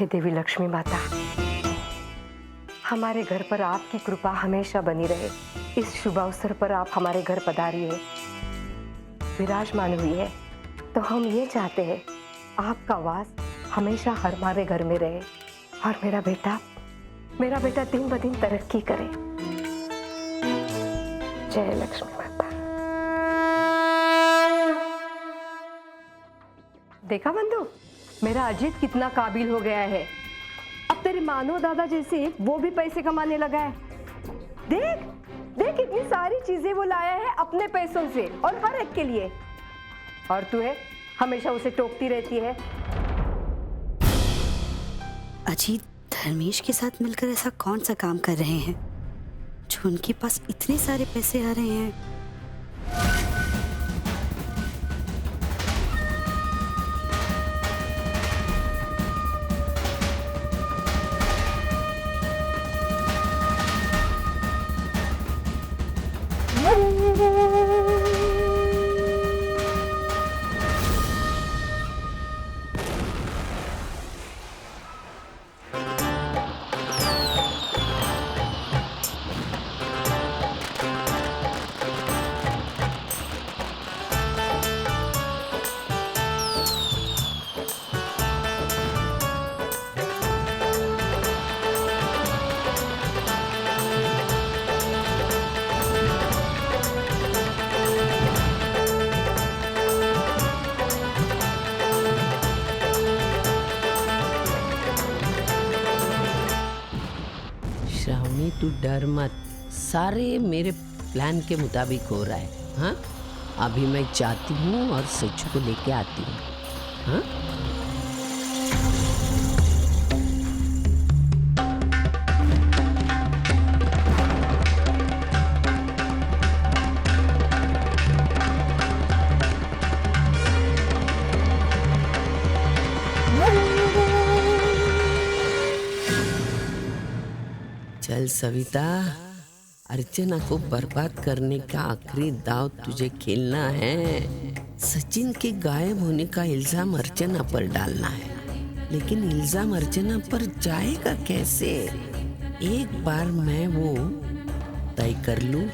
हे देवी लक्ष्मी माता, हमारे घर पर आपकी कृपा हमेशा बनी रहे। इस शुभ अवसर पर आप हमारे घर पधारी है, विराजमान हुई है, तो हम ये चाहते हैं आपका वास हमेशा हमारे घर में रहे और मेरा बेटा दिन ब दिन तरक्की करे। जय लक्ष्मी माता। देखा बंधु, मेरा अजीत कितना काबिल हो गया है। अब तेरे मानो दादा जैसे वो भी पैसे कमाने लगा है। देख देख इतनी सारी चीजें वो लाया है अपने पैसों से और हर एक के लिए, और तू है हमेशा उसे टोकती रहती है। अजीत धर्मेश के साथ मिलकर ऐसा कौन सा काम कर रहे हैं जो उनके पास इतने सारे पैसे आ रहे हैं? श्रावणी तू डर मत, सारे मेरे प्लान के मुताबिक हो रहा है। हाँ, अभी मैं जाती हूँ और सच्चू को लेके आती हूँ। हाँ? चल सविता, अर्चना को बर्बाद करने का आखिरी दांव तुझे खेलना है। सचिन के गायब होने का इल्जाम अर्चना पर डालना है, लेकिन इल्जाम अर्चना पर जाएगा कैसे? एक बार मैं वो तय कर लूं,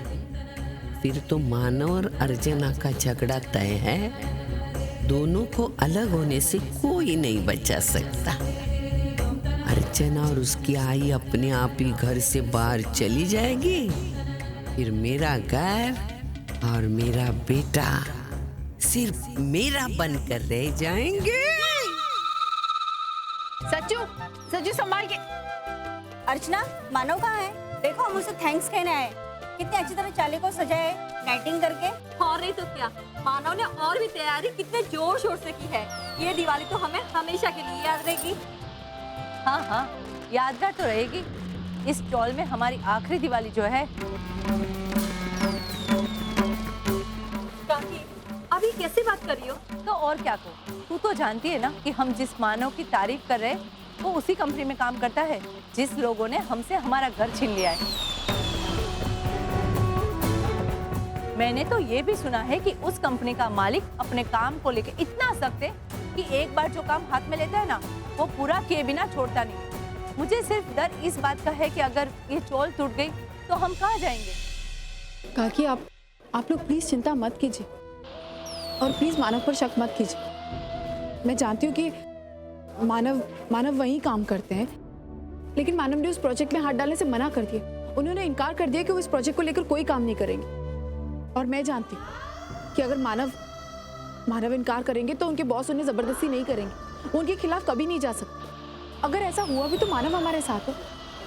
फिर तो मानव और अर्चना का झगड़ा तय है। दोनों को अलग होने से कोई नहीं बचा सकता। अर्चना और उसकी आई अपने आप ही घर से बाहर चली जाएगी, फिर मेरा घर और मेरा बेटा सिर्फ मेरा बनकर रह जाएंगे। सच्चू संभाल के। अर्चना, मानव कहाँ है? देखो, हम उसे थैंक्स कहने आए। कितने अच्छी तरह चाले को सजाए लाइटिंग करके। और नहीं तो क्या, मानव ने और भी तैयारी कितने जोर शोर से की है। ये दिवाली तो हमें हमेशा के लिए याद रहेगी। हाँ, यादगार तो रहेगी। इस स्टॉल में हमारी आखिरी दिवाली जो है। काकी, अभी कैसे बात कर रही हो? तो और क्या को, तू तो जानती है ना कि हम जिस मानव की तारीफ कर रहे हैं वो उसी कंपनी में काम करता है जिस लोगों ने हमसे हमारा घर छीन लिया है। मैंने तो ये भी सुना है कि उस कंपनी का मालिक अपने काम को लेकर इतना सख्त है कि एक बार जो काम हाथ में लेता है ना, वो पूरा किए बिना छोड़ता नहीं। मुझे सिर्फ डर इस बात का है कि अगर ये चोल टूट गई तो हम कहाँ जाएंगे। काकी, आप लोग प्लीज चिंता मत कीजिए और प्लीज मानव पर शक मत कीजिए। मैं जानती हूँ कि मानव वहीं काम करते हैं, लेकिन मानव ने उस प्रोजेक्ट में हाथ डालने से मना कर दिया। उन्होंने इनकार कर दिया कि वो इस प्रोजेक्ट को लेकर कोई काम नहीं करेंगे। और मैं जानती हूँ कि अगर मानव इनकार करेंगे तो उनके बॉस उन्हें जबरदस्ती नहीं करेंगे, वो उनके खिलाफ कभी नहीं जा सकते। अगर ऐसा हुआ भी तो मानव हमारे साथ है,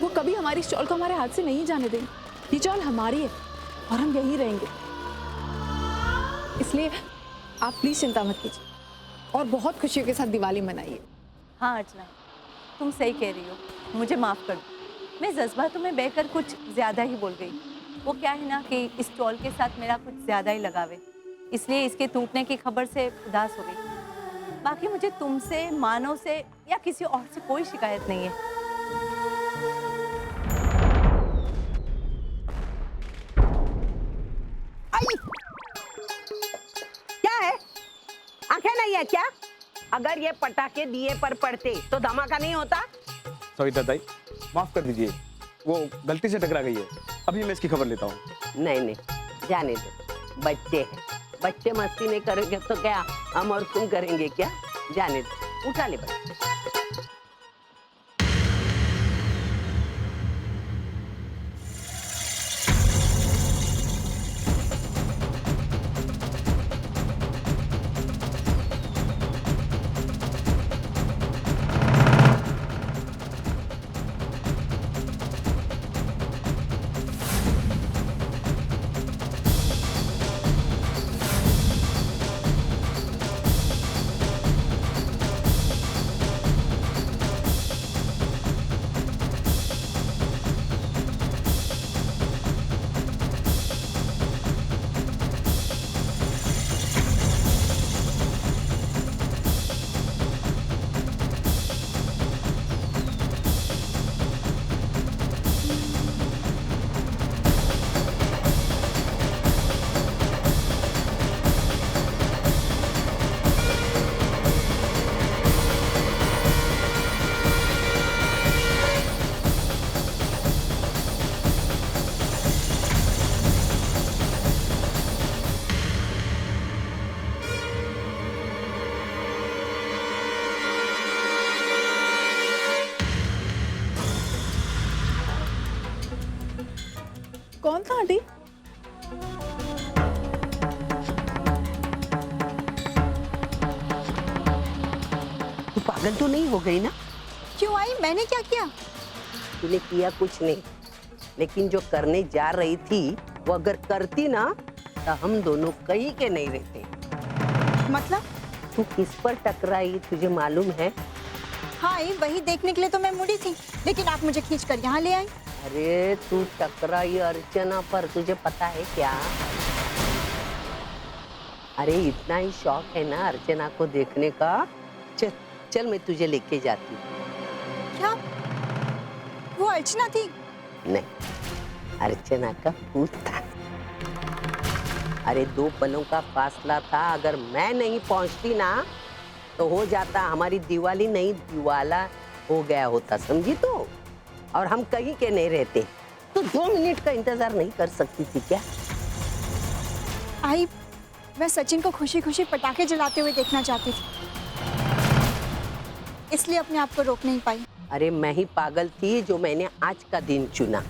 वो कभी हमारी स्टॉल को हमारे हाथ से नहीं जाने देंगे। ये स्टॉल हमारी है और हम यहीं रहेंगे। इसलिए आप प्लीज चिंता मत कीजिए और बहुत खुशियों के साथ दिवाली मनाइए। हाँ अर्चना, तुम सही कह रही हो, मुझे माफ़ कर दो। मैं जज्बातों में बहकर कुछ ज़्यादा ही बोल गई। वो क्या है ना कि इस स्टॉल के साथ मेरा कुछ ज़्यादा ही लगाव है, इसलिए इसके टूटने की खबर से उदास हो गई। बाकी मुझे तुमसे, मानव से या किसी और से कोई शिकायत नहीं है। क्या है? आंखें नहीं है क्या? अगर ये पटाखे दिए पर पड़ते तो धमाका नहीं होता। सविता ताई, माफ कर दीजिए, वो गलती से टकरा गई है। अभी मैं इसकी खबर लेता हूँ। नहीं नहीं, जाने दो, बच्चे हैं, बच्चे मस्ती नहीं करेंगे तो क्या हम और तुम करेंगे क्या? जाने दो, उठा ले बच्चे। कौन था आंटी? तू पागल तो नहीं हो गई ना? क्यों आई? मैंने क्या किया? तूने किया कुछ नहीं, लेकिन जो करने जा रही थी वो अगर करती ना तो हम दोनों कहीं के नहीं रहते। मतलब? तू किस पर टकराई तुझे मालूम है? हाँ आई, वही देखने के लिए तो मैं मुड़ी थी, लेकिन आप मुझे खींच कर यहाँ ले आई। अरे तू टकराई अर्चना पर, तुझे पता है क्या? अरे इतना ही शौक है ना अर्चना को देखने का? चल चल मैं तुझे लेके जाती हूँ। क्या वो अर्चना थी? नहीं, अर्चना का भूत था। अरे 2 पलों का फासला था, अगर मैं नहीं पहुंचती ना तो हो जाता हमारी दिवाली नहीं दिवाला हो गया होता, समझी तो? और हम कहीं के नहीं रहते। तो 2 मिनट का इंतजार नहीं कर सकती थी क्या? आई, मैं सचिन को खुशी खुशी पटाखे जलाते हुए देखना चाहती थी, इसलिए अपने आप को रोक नहीं पाई। अरे मैं ही पागल थी जो मैंने आज का दिन चुना।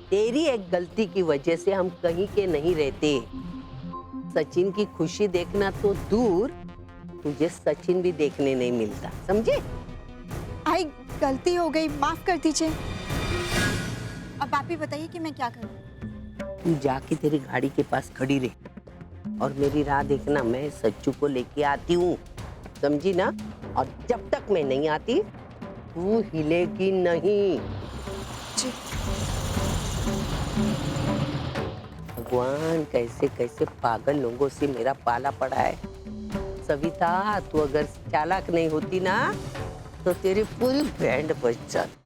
तेरी एक गलती की वजह से हम कहीं के नहीं रहते। सचिन की खुशी देखना तो दूर, तुझे सचिन भी देखने नहीं मिलता, समझे? आई, गलती हो गई, माफ कर दीजिए। अब आप ही बताइए कि मैं क्या करूं? तू जाके तेरी गाड़ी के पास खड़ी रह और मेरी राह देखना, मैं सच्चू को लेके आती हूँ, समझी ना? और जब तक मैं नहीं आती तू हिलेगी नहीं। जी। भगवान, कैसे कैसे पागल लोगों से मेरा पाला पड़ा है। सविता, तू अगर चालाक नहीं होती ना तो तेरी पूरी बैंड बच जाती।